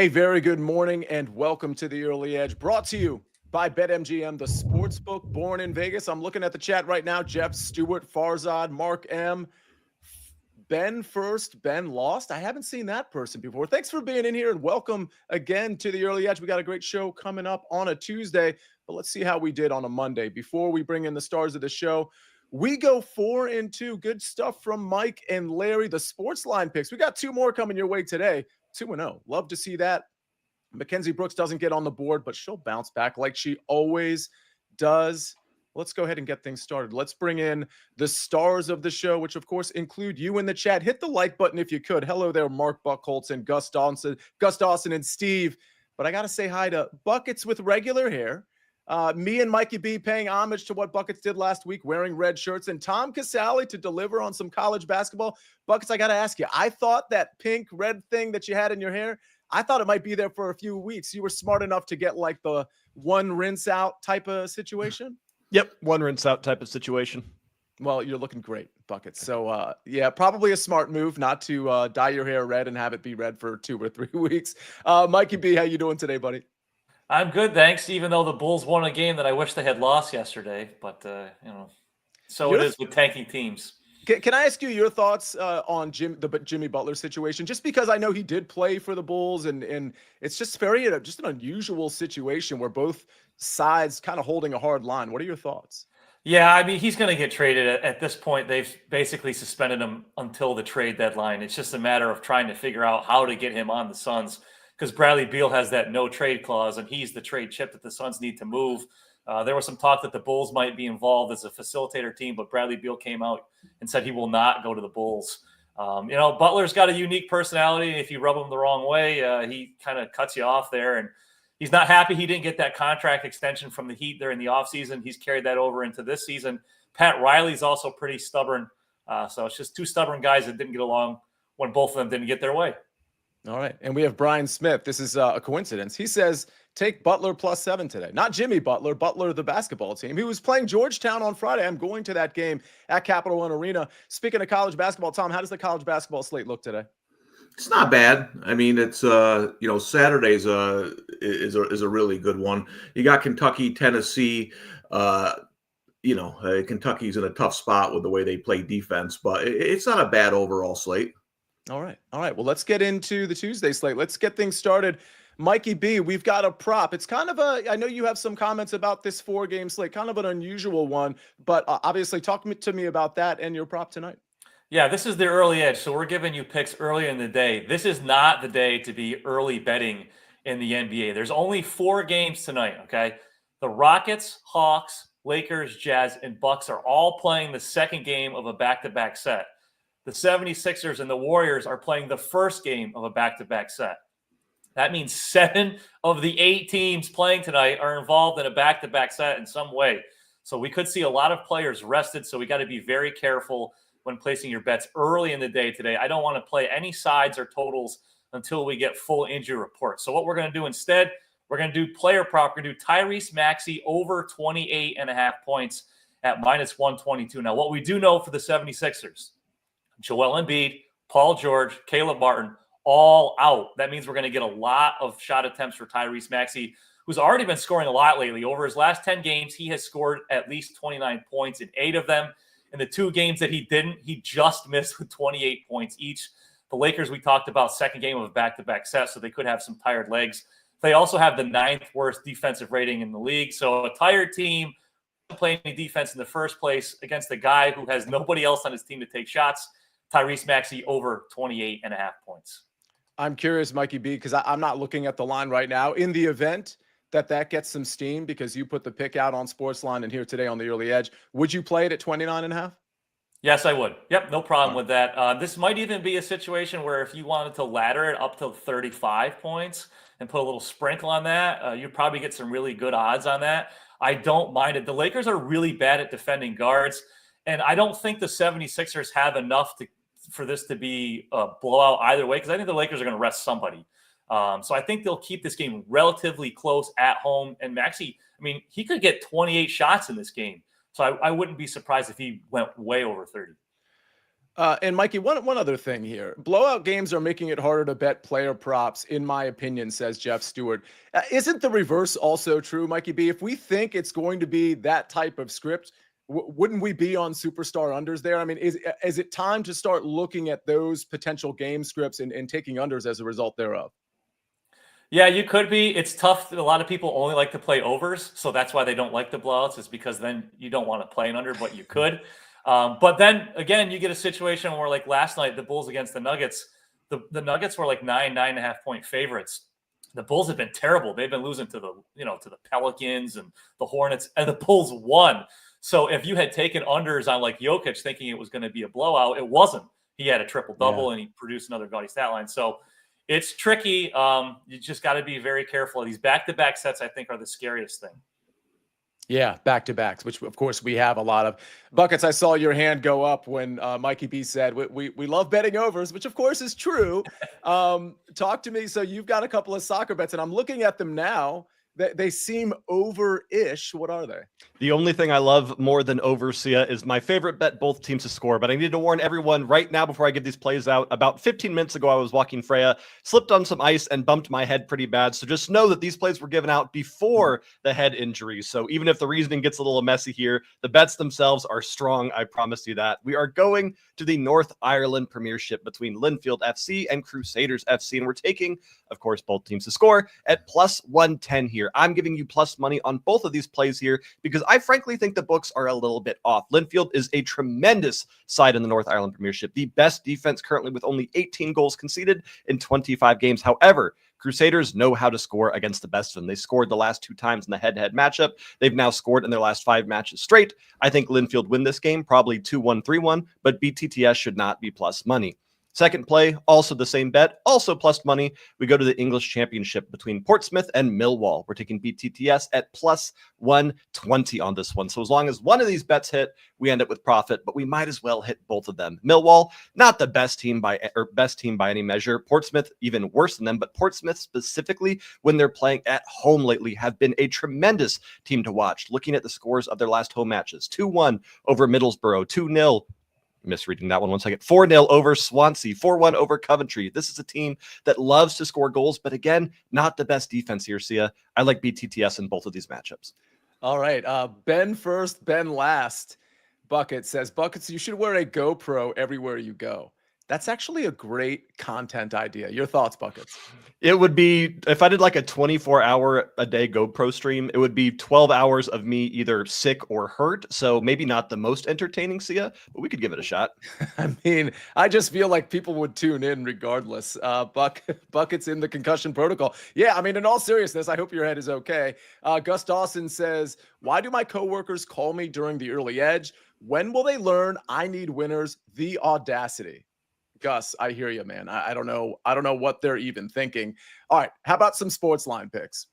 A very good morning and welcome to the Early Edge, brought to you by BetMGM, the sportsbook born in Vegas. I'm looking at the chat right now. Jeff, Stewart, Farzad, Mark M, Ben first, Ben lost. I haven't seen that person before. Thanks for being in here and welcome again to the Early Edge. We got a great show coming up on a Tuesday, but let's see how we did on a Monday. Before we bring in the stars of the show, we go 4-2. Good stuff from Mike and Larry. The SportsLine picks. We got two more coming your way today. 2-0. Love to see that. Mackenzie Brooks doesn't get on the board, but she'll bounce back like she always does. Let's go ahead and get things started. Let's bring in the stars of the show, which of course include you in the chat. Hit the like button if you could. Hello there, Mark Buckholz and Gus Dawson and Steve. But I got to say hi to Buckets with regular hair. Me and Mikey B paying homage to what Buckets did last week, wearing red shirts, and Tom Casale to deliver on some college basketball. Buckets, I got to ask you, I thought that pink red thing that you had in your hair, I thought it might be there for a few weeks. You were smart enough to get like the one rinse out type of situation. Yep, one rinse out type of situation. Well, you're looking great, Buckets. So, yeah, probably a smart move not to dye your hair red and have it be red for 2 or 3 weeks. Mikey B, how you doing today, buddy? I'm good, thanks, even though the Bulls won a game that I wish they had lost yesterday. But, so it is with tanking teams. Can I ask you your thoughts on the Jimmy Butler situation? Just because I know he did play for the Bulls, and it's just just an unusual situation where both sides kind of holding a hard line. What are your thoughts? Yeah, I mean, he's going to get traded. At this point, they've basically suspended him until the trade deadline. It's just a matter of trying to figure out how to get him on the Suns, because Bradley Beal has that no trade clause, and he's the trade chip that the Suns need to move. There was some talk that the Bulls might be involved as a facilitator team, but Bradley Beal came out and said he will not go to the Bulls. Butler's got a unique personality. If you rub him the wrong way, he kind of cuts you off there. And he's not happy he didn't get that contract extension from the Heat there in the offseason. He's carried that over into this season. Pat Riley's also pretty stubborn. So it's just two stubborn guys that didn't get along when both of them didn't get their way. All right. And we have Brian Smith. This is a coincidence. He says, take Butler +7 today. Not Jimmy Butler, Butler, the basketball team. He was playing Georgetown on Friday. I'm going to that game at Capital One Arena. Speaking of college basketball, Tom, how does the college basketball slate look today? It's not bad. I mean, it's Saturday's is a really good one. You got Kentucky, Tennessee. Kentucky's in a tough spot with the way they play defense, but it's not a bad overall slate. All right. Well, let's get into the Tuesday slate. Let's get things started. Mikey B, we've got a prop. It's kind of I know you have some comments about this 4-game slate, kind of an unusual one, but obviously talk to me about that and your prop tonight. Yeah, this is the early edge. So we're giving you picks earlier in the day. This is not the day to be early betting in the NBA. There's only 4 games tonight, okay? The Rockets, Hawks, Lakers, Jazz, and Bucks are all playing the second game of a back-to-back set. The 76ers and the Warriors are playing the first game of a back-to-back set. That means 7 of the 8 teams playing tonight are involved in a back-to-back set in some way. So we could see a lot of players rested, so we got to be very careful when placing your bets early in the day today. I don't want to play any sides or totals until we get full injury reports. So what we're going to do instead, we're going to do player prop. We're going to do Tyrese Maxey over 28.5 points at -122. Now, what we do know for the 76ers, Joel Embiid, Paul George, Caleb Martin, all out. That means we're going to get a lot of shot attempts for Tyrese Maxey, who's already been scoring a lot lately. Over his last 10 games, he has scored at least 29 points in 8 of them. In the 2 games that he didn't, he just missed with 28 points each. The Lakers, we talked about, second game of a back-to-back set, so they could have some tired legs. They also have the 9th worst defensive rating in the league. So a tired team playing defense in the first place against a guy who has nobody else on his team to take shots. Tyrese Maxey over 28.5 points. I'm curious, Mikey B, because I'm not looking at the line right now. In the event that gets some steam because you put the pick out on SportsLine and here today on the Early Edge, would you play it at 29.5? Yes, I would. Yep, no problem with that. This might even be a situation where if you wanted to ladder it up to 35 points and put a little sprinkle on that, you'd probably get some really good odds on that. I don't mind it. The Lakers are really bad at defending guards, and I don't think the 76ers have enough for this to be a blowout either way, because I think the Lakers are going to rest somebody. So I think they'll keep this game relatively close at home. And Maxey, I mean, he could get 28 shots in this game. So I wouldn't be surprised if he went way over 30. And Mikey, one other thing here. Blowout games are making it harder to bet player props, in my opinion, says Jeff Stewart. Isn't the reverse also true, Mikey B? If we think it's going to be that type of script, wouldn't we be on superstar unders there? I mean, is it time to start looking at those potential game scripts and taking unders as a result thereof? Yeah, you could be. It's tough. A lot of people only like to play overs, so that's why they don't like the blowouts, is because then you don't want to play an under, but you could. But then again, you get a situation where, like last night, the Bulls against the Nuggets, the Nuggets were like 9.5 point favorites. The Bulls have been terrible. They've been losing to the Pelicans and the Hornets, and the Bulls won. So if you had taken unders on like Jokic thinking it was going to be a blowout, it wasn't. He had a triple double and he produced another gaudy stat line. So it's tricky. You just got to be very careful. These back-to-back sets, I think, are the scariest thing. Yeah, back-to-backs, which, of course, we have a lot of. Buckets, I saw your hand go up when Mikey B said, we love betting overs, which, of course, is true. Talk to me. So you've got a couple of soccer bets, and I'm looking at them now. They seem over-ish. What are they? The only thing I love more than over, Sia, is my favorite bet, both teams to score. But I need to warn everyone right now before I give these plays out. About 15 minutes ago, I was walking Freya, slipped on some ice, and bumped my head pretty bad. So just know that these plays were given out before the head injury. So even if the reasoning gets a little messy here, the bets themselves are strong. I promise you that. We are going to the North Ireland Premiership between Linfield FC and Crusaders FC. And we're taking, of course, both teams to score at plus 110 here. I'm giving you plus money on both of these plays here because I frankly think the books are a little bit off. Linfield is a tremendous side in the North Ireland Premiership, the best defense currently with only 18 goals conceded in 25 games. However, Crusaders know how to score against the best of them. They scored the last 2 times in the head-to-head matchup. They've now scored in their last 5 matches straight. I think Linfield win this game, probably 2-1, 3-1, but BTTS should not be plus money. Second play, also the same bet, also plus money. We go to the English Championship between Portsmouth and Millwall. We're taking BTTS at plus 120 on this one. So as long as one of these bets hit, we end up with profit, but we might as well hit both of them. Millwall, not the best team by any measure. Portsmouth, even worse than them, but Portsmouth specifically, when they're playing at home lately, have been a tremendous team to watch. Looking at the scores of their last home matches, 2-1 over Middlesbrough, 2-0. Misreading that one second. 4-0 over Swansea, 4-1 over Coventry. This is a team that loves to score goals, but again, not the best defense here, Sia. I like BTTS in both of these matchups. All right. Ben first, Ben last. Bucket says, Buckets, you should wear a GoPro everywhere you go. That's actually a great content idea. Your thoughts, Buckets? It would be, if I did like a 24-hour-a-day GoPro stream, it would be 12 hours of me either sick or hurt. So maybe not the most entertaining, Sia, but we could give it a shot. I mean, I just feel like people would tune in regardless. Buckets in the concussion protocol. Yeah, I mean, in all seriousness, I hope your head is okay. Gus Dawson says, why do my coworkers call me during the early edge? When will they learn I need winners? The audacity. Gus, I hear you, man. I don't know. I don't know what they're even thinking. All right. How about some sports line picks?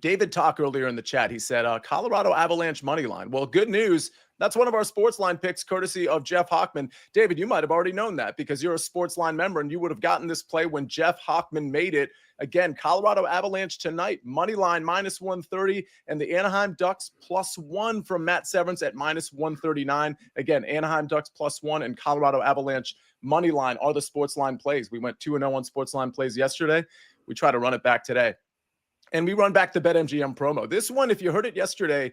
David talked earlier in the chat. He said, Colorado Avalanche money line. Well, good news. That's one of our sports line picks, courtesy of Jeff Hockman. David, you might have already known that because you're a sports line member and you would have gotten this play when Jeff Hockman made it. Again, Colorado Avalanche tonight, money line minus 130, and the Anaheim Ducks +1 from Matt Severance at minus 139. Again, Anaheim Ducks +1 and Colorado Avalanche money line are the sports line plays. We went 2-0 on sports line plays yesterday. We try to run it back today. And we run back the BetMGM promo. This one, if you heard it yesterday,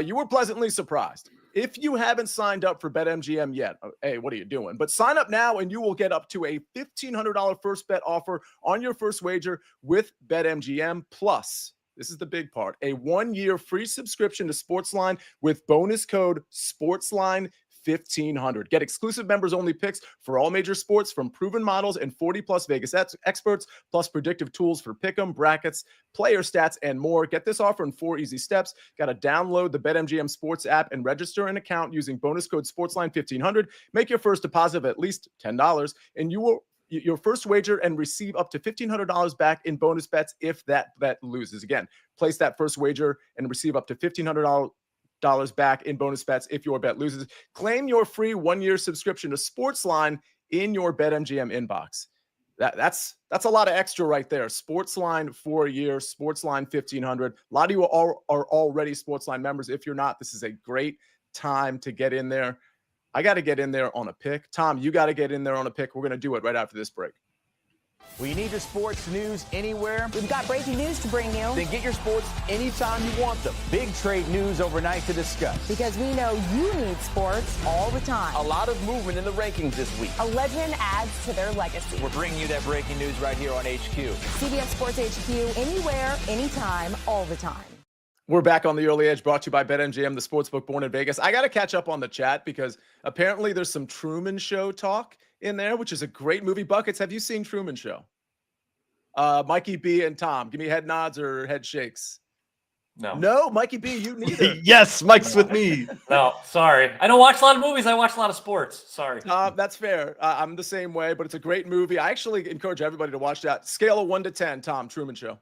you were pleasantly surprised. If you haven't signed up for BetMGM yet, hey, what are you doing? But sign up now and you will get up to a $1,500 first bet offer on your first wager with BetMGM. Plus, this is the big part, a 1-year free subscription to SportsLine with bonus code SportsLine 1,500. Get exclusive members only picks for all major sports from proven models and 40 plus Vegas experts, plus predictive tools for pick'em, brackets, player stats, and more. Get this offer in 4 easy steps. Got to download the BetMGM Sports app and register an account using bonus code SportsLine 1,500. Make your first deposit of at least $10, and you will your first wager and receive up to $1,500 back in bonus bets if that bet loses. Again, place that first wager and receive up to $1,500 back in bonus bets if your bet loses. Claim your free 1-year subscription to SportsLine in your BetMGM inbox. That's a lot of extra right there. SportsLine for a year, SportsLine 1,500. A lot of you are already SportsLine members. If you're not, this is a great time to get in there. I got to get in there on a pick. Tom, you got to get in there on a pick. We're going to do it right after this break. We need your sports news anywhere. We've got breaking news to bring you. Then get your sports anytime you want them. Big trade news overnight to discuss. Because we know you need sports all the time. A lot of movement in the rankings this week. A legend adds to their legacy. We're bringing you that breaking news right here on HQ. CBS Sports HQ, anywhere, anytime, all the time. We're back on the Early Edge, brought to you by BetMGM, the sportsbook born in Vegas. I got to catch up on the chat because apparently there's some Truman Show talk in there, which is a great movie. Buckets, have you seen Truman Show? Mikey B and Tom, give me head nods or head shakes. No, Mikey B, you neither. Yes, Mike's with me. No, sorry. I don't watch a lot of movies. I watch a lot of sports. Sorry. That's fair. I'm the same way, but it's a great movie. I actually encourage everybody to watch that. Scale of 1 to 10, Tom, Truman Show.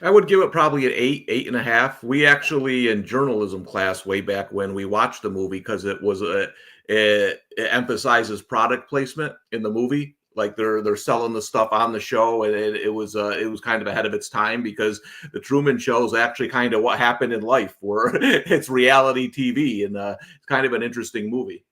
I would give it probably an 8, 8.5. We actually, in journalism class way back when, we watched the movie because it emphasizes product placement in the movie. Like they're selling the stuff on the show, and it was kind of ahead of its time because the Truman Show is actually kind of what happened in life, where it's reality TV, and it's kind of an interesting movie.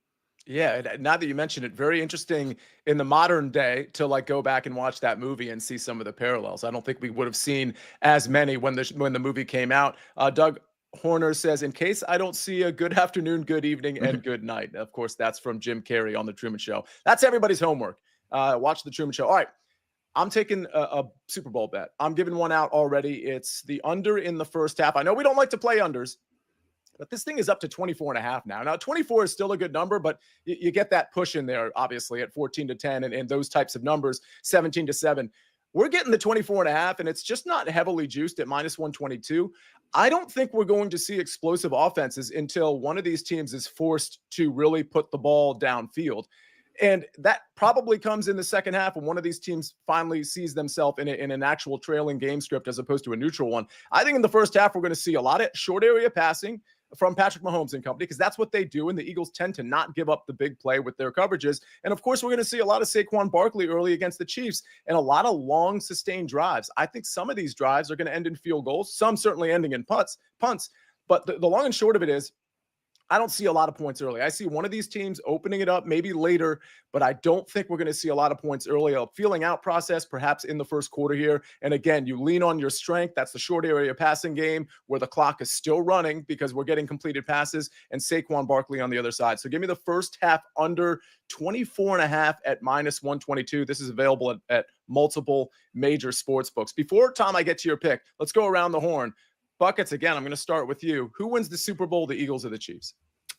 Yeah, now that you mention it, very interesting in the modern day to like go back and watch that movie and see some of the parallels. I don't think we would have seen as many when the movie came out. Doug Horner says, in case I don't see a good afternoon, good evening, and good night. Of course, that's from Jim Carrey on The Truman Show. That's everybody's homework. Watch The Truman Show. All right, I'm taking a Super Bowl bet. I'm giving one out already. It's the under in the first half. I know we don't like to play unders, but this thing is up to 24.5 now. Now, 24 is still a good number, but you get that push in there, obviously, at 14-10 and those types of numbers, 17-7. We're getting the 24.5, and it's just not heavily juiced at -122. I don't think we're going to see explosive offenses until one of these teams is forced to really put the ball downfield. And that probably comes in the second half when one of these teams finally sees themselves in an actual trailing game script as opposed to a neutral one. I think in the first half, we're going to see a lot of short area passing from Patrick Mahomes and company because that's what they do. And the Eagles tend to not give up the big play with their coverages. And of course, we're going to see a lot of Saquon Barkley early against the Chiefs and a lot of long sustained drives. I think some of these drives are going to end in field goals, some certainly ending in punts. But the long and short of it is, I don't see a lot of points early. I see one of these teams opening it up maybe later, but I don't think we're going to see a lot of points early. A feeling out process perhaps in the first quarter here. And again, you lean on your strength. That's the short area passing game where the clock is still running because we're getting completed passes and Saquon Barkley on the other side. So give me the first half under 24.5 at -122. This is available at multiple major sports books. Before, Tom, I get to your pick, let's go around the horn. Buckets, again, I'm going to start with you. Who wins the Super Bowl, the Eagles or the Chiefs?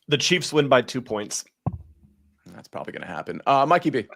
The Chiefs win by 2 points. That's probably going to happen. Mikey B.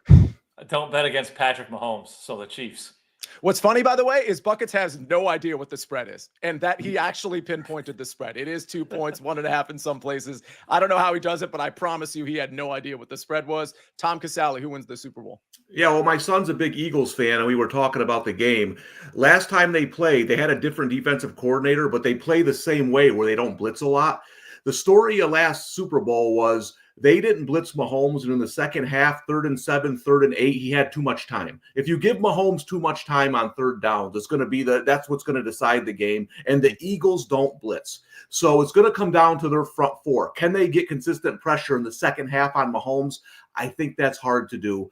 Don't bet against Patrick Mahomes, so the Chiefs. What's funny, by the way, is Buckets has no idea what the spread is, and that he actually pinpointed the spread. It is 2 points, 1.5 in some places. I don't know how he does it, but I promise you he had no idea what the spread was. Tom Casale, who wins the Super Bowl? Yeah, well, my son's a big Eagles fan, and we were talking about the game. Last time they played, they had a different defensive coordinator, but they play the same way where they don't blitz a lot. The story of last Super Bowl was they didn't blitz Mahomes, and in the second half, 3rd and 7, 3rd and 8, he had too much time. If you give Mahomes too much time on third downs, it's going to be that's what's going to decide the game. And the Eagles don't blitz, so it's going to come down to their front four. Can they get consistent pressure in the second half on Mahomes? I think that's hard to do.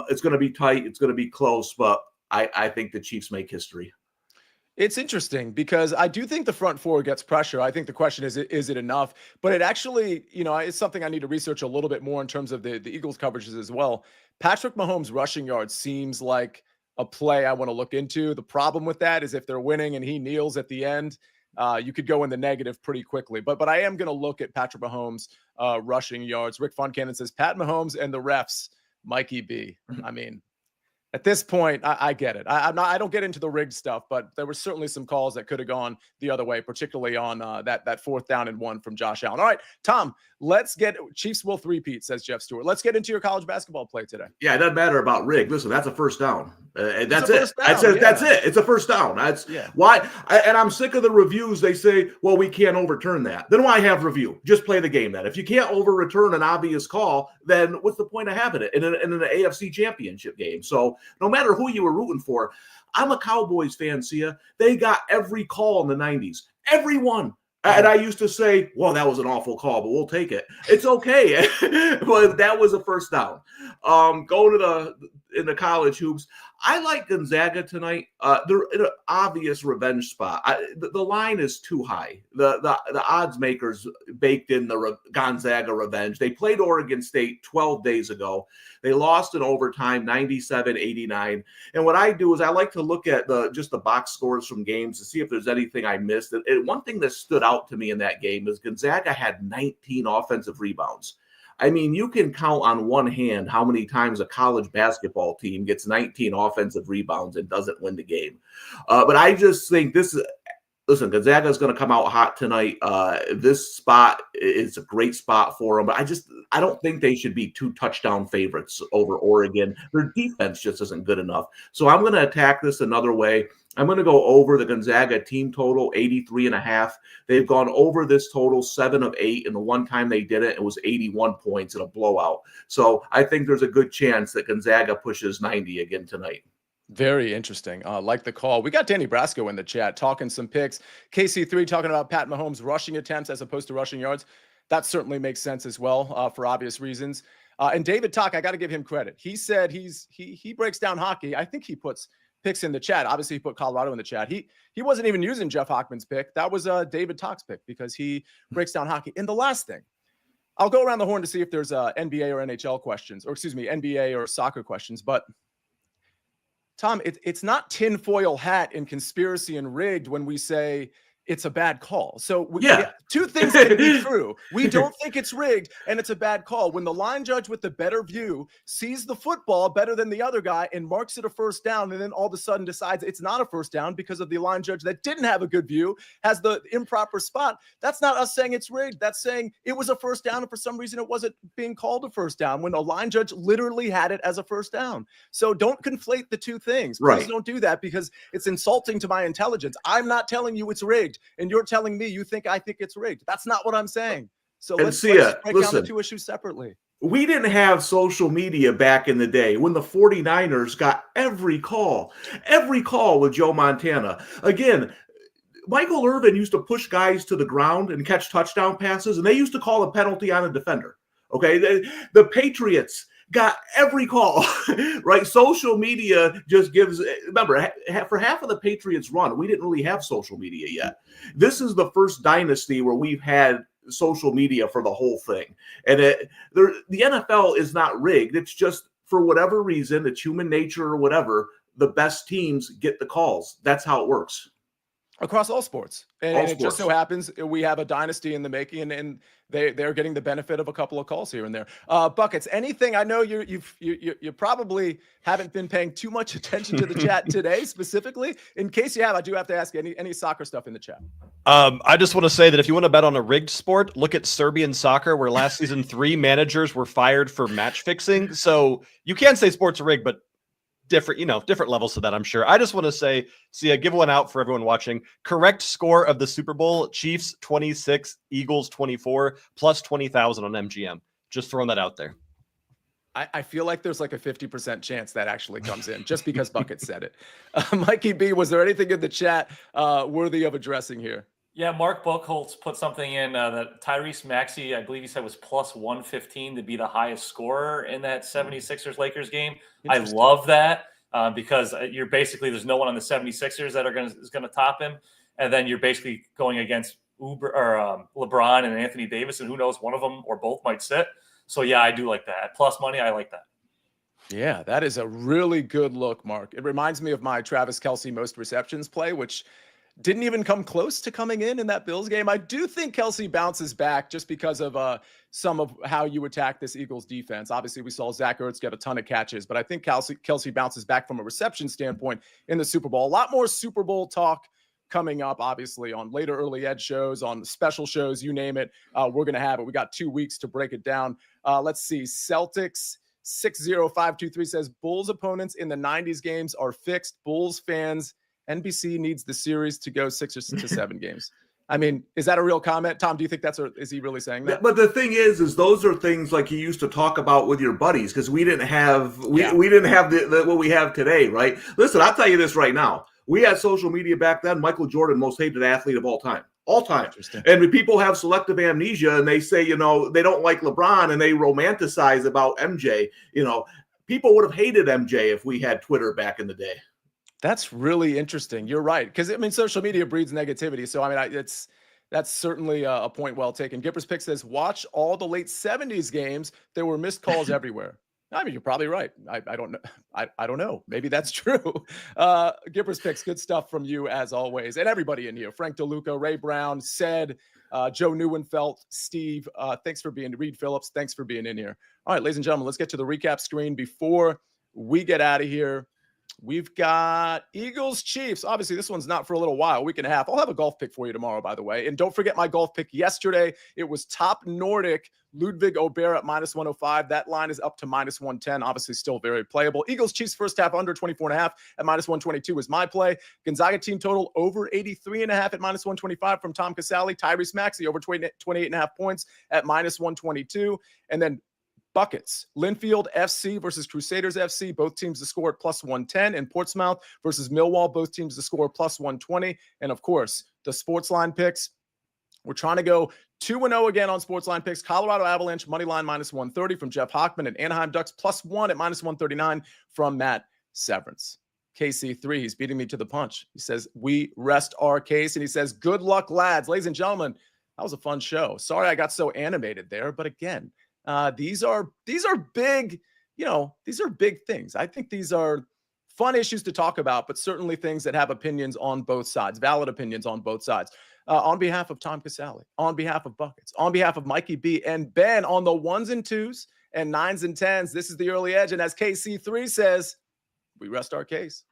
It's going to be tight. It's going to be close, but I think the Chiefs make history. It's interesting because I do think the front four gets pressure. I think the question is it enough? But it actually, it's something I need to research a little bit more in terms of the Eagles coverages as well. Patrick Mahomes' rushing yards seems like a play I want to look into. The problem with that is if they're winning and he kneels at the end, you could go in the negative pretty quickly. But I am going to look at Patrick Mahomes' rushing yards. Rick Foncannon says, Pat Mahomes and the refs, Mikey B. I mean, at this point, I get it. I don't get into the rigged stuff, but there were certainly some calls that could have gone the other way, particularly on that 4th down and 1 from Josh Allen. All right, Tom, let's get Chiefs will three-peat, says Jeff Stewart. Let's get into your college basketball play today. Yeah, it doesn't matter about rig. Listen, that's a first down. That's it. That's it. It's a first down. That's why. And I'm sick of the reviews. They say, well, we can't overturn that. Then why have review? Just play the game then. If you can't overturn an obvious call, then what's the point of having it in an AFC championship game? So no matter who you were rooting for, I'm a Cowboys fan, Sia. They got every call in the 90s. Everyone. And I used to say, well, that was an awful call, but we'll take it. It's okay. But that was a first down. Going to the college hoops, I like Gonzaga tonight. They're in an obvious revenge spot. The line is too high. The odds makers baked in the Gonzaga revenge. They played Oregon State 12 days ago. They lost in overtime, 97-89. And what I do is I like to look at just the box scores from games to see if there's anything I missed. And one thing that stood out to me in that game is Gonzaga had 19 offensive rebounds. I mean, you can count on one hand how many times a college basketball team gets 19 offensive rebounds and doesn't win the game. But I just think listen, Gonzaga is going to come out hot tonight. This spot is a great spot for them. But I don't think they should be 2 touchdown favorites over Oregon. Their defense just isn't good enough. So I'm going to attack this another way. I'm going to go over the Gonzaga team total, 83.5. They've gone over this total 7 of 8, and the one time they did it was 81 points in a blowout. So I think there's a good chance that Gonzaga pushes 90 again tonight. Very interesting. Like the call. We got Danny Brasco in the chat talking some picks. KC3 talking about Pat Mahomes rushing attempts as opposed to rushing yards. That certainly makes sense as well for obvious reasons. And David Talk, I got to give him credit. He said he breaks down hockey. I think he puts picks in the chat. Obviously, he put Colorado in the chat. He wasn't even using Jeff Hockman's pick. That was David Talk's pick because he breaks down hockey. And the last thing, I'll go around the horn to see if there's NBA or NHL questions, or excuse me, NBA or soccer questions. But Tom, it's not tinfoil hat and conspiracy and rigged when we say it's a bad call. So two things can be true. We don't think it's rigged and it's a bad call. When the line judge with the better view sees the football better than the other guy and marks it a first down, and then all of a sudden decides it's not a first down because of the line judge that didn't have a good view, has the improper spot. That's not us saying it's rigged. That's saying it was a first down and for some reason it wasn't being called a first down when the line judge literally had it as a first down. So don't conflate the two things. Please don't do that because it's insulting to my intelligence. I'm not telling you it's rigged. And you're telling me I think it's rigged. That's not what I'm saying. So let's break down the two issues separately. We didn't have social media back in the day when the 49ers got every call with Joe Montana. Again, Michael Irvin used to push guys to the ground and catch touchdown passes, and they used to call a penalty on a defender. Okay, the Patriots got every call, right? Social media just gives, remember, for half of the Patriots run, we didn't really have social media yet. This is the first dynasty where we've had social media for the whole thing. And the NFL is not rigged. It's just for whatever reason, it's human nature or whatever, the best teams get the calls. That's how it works. Across all sports. And it just so happens we have a dynasty in the making, and they're getting the benefit of a couple of calls here and there. Buckets, anything? I know you probably haven't been paying too much attention to the chat today specifically. In case you have, I do have to ask any soccer stuff in the chat. I just want to say that if you want to bet on a rigged sport, look at Serbian soccer, where last season 3 managers were fired for match fixing. So you can say sports are rigged, but different levels to that, I'm sure. I just want to say, give one out for everyone watching. Correct score of the Super Bowl: Chiefs 26, Eagles 24, plus 20,000 on MGM. Just throwing that out there. I feel like there's like a 50% chance that actually comes in just because Bucket said it. Mikey B, was there anything in the chat worthy of addressing here? Yeah, Mark Buchholz put something in that Tyrese Maxey, I believe he said, was plus 115 to be the highest scorer in that 76ers Lakers game. I love that because you're basically, there's no one on the 76ers that is going to top him. And then you're basically going against LeBron and Anthony Davis, and who knows, one of them or both might sit. So yeah, I do like that. Plus money, I like that. Yeah, that is a really good look, Mark. It reminds me of my Travis Kelce most receptions play, which didn't even come close to coming in that Bills game. I do think Kelce bounces back just because of some of how you attack this Eagles defense. Obviously, we saw Zach Ertz get a ton of catches, but I think Kelce bounces back from a reception standpoint in the Super Bowl. A lot more Super Bowl talk coming up, obviously, on later early edge shows, on special shows, you name it. We're going to have it. We got 2 weeks to break it down. Let's see. Celtics 60523 says Bulls opponents in the 90s games are fixed. Bulls fans, NBC needs the series to go 6 to 7 games. I mean, is that a real comment? Tom, do you think is he really saying that? But the thing is those are things like you used to talk about with your buddies, because we didn't have we didn't have the what we have today, right? Listen, I'll tell you this right now. We had social media back then. Michael Jordan, most hated athlete of all time. all time. Interesting. And when people have selective amnesia and they say, they don't like LeBron and they romanticize about MJ, people would have hated MJ if we had Twitter back in the day. That's really interesting. You're right. Because, social media breeds negativity. So, that's certainly a point well taken. Gipper's Pick says, watch all the late 70s games. There were missed calls everywhere. You're probably right. I don't know. I don't know. Maybe that's true. Gipper's Picks, good stuff from you as always. And everybody in here. Frank DeLuca, Ray Brown, Said, Joe Neuenfeld, Steve, thanks for being, Reed Phillips, thanks for being in here. All right, ladies and gentlemen, let's get to the recap screen before we get out of here. We've got Eagles Chiefs. Obviously, this one's not for a little while, week and a half. I'll have a golf pick for you tomorrow, by the way. And don't forget my golf pick yesterday. It was top Nordic, Ludwig Aubert at -105. That line is up to -110. Obviously, still very playable. Eagles Chiefs first half under 24.5 at -122 is my play. Gonzaga team total over 83.5 at -125 from Tom Casale. Tyrese Maxey over 28.5 points at -122. And then buckets. Linfield FC versus Crusaders FC, both teams to score at +110, and Portsmouth versus Millwall, both teams to score +120. And of course, the SportsLine picks. We're trying to go 2-0 again on SportsLine picks. Colorado Avalanche money line -130 from Jeff Hockman, and Anaheim Ducks +1 at -139 from Matt Severance. KC3, he's beating me to the punch. He says, we rest our case. And he says, good luck, lads. Ladies and gentlemen, that was a fun show. Sorry I got so animated there, but again, these are big, these are big things. I think these are fun issues to talk about, but certainly things that have opinions on both sides, valid opinions on both sides. On behalf of Tom Casale, on behalf of Buckets, on behalf of Mikey B and Ben on the 1s and 2s and 9s and 10s, this is the Early Edge. And as KC3 says, we rest our case.